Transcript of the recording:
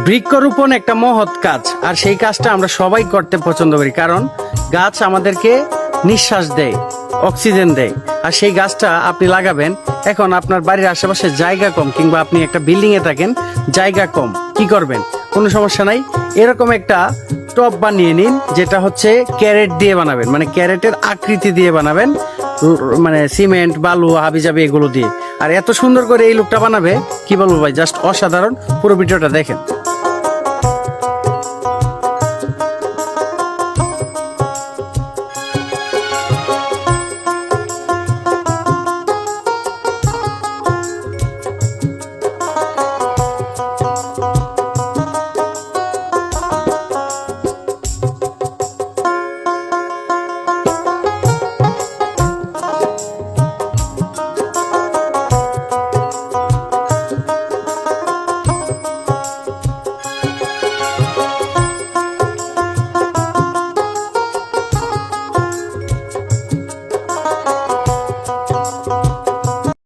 বৃক্ষরোপণ একটা মহৎ কাজ, আর সেই কাজটা আমরা সবাই করতে পছন্দ করি, কারণ গাছ আমাদেরকে নিঃশ্বাস দেয়, অক্সিজেন দেয়। আর সেই গাছটা আপনি লাগাবেন। এখন আপনার বাড়ির আশেপাশে জায়গা কম, কিংবা আপনি একটা বিল্ডিং এ থাকেন, জায়গা কম, কি করবেন? কোনো সমস্যা নাই, এরকম একটা টব বানিয়ে নিন, যেটা হচ্ছে ক্যারেট দিয়ে বানাবেন, মানে ক্যারেটের আকৃতি দিয়ে বানাবেন, মানে সিমেন্ট, বালু, হাবিজাবি এগুলো দিয়ে। আর এত সুন্দর করে এই লোকটা বানাবে, কি বলবো ভাই, জাস্ট অসাধারণ। পুরো ভিডিওটা দেখেন।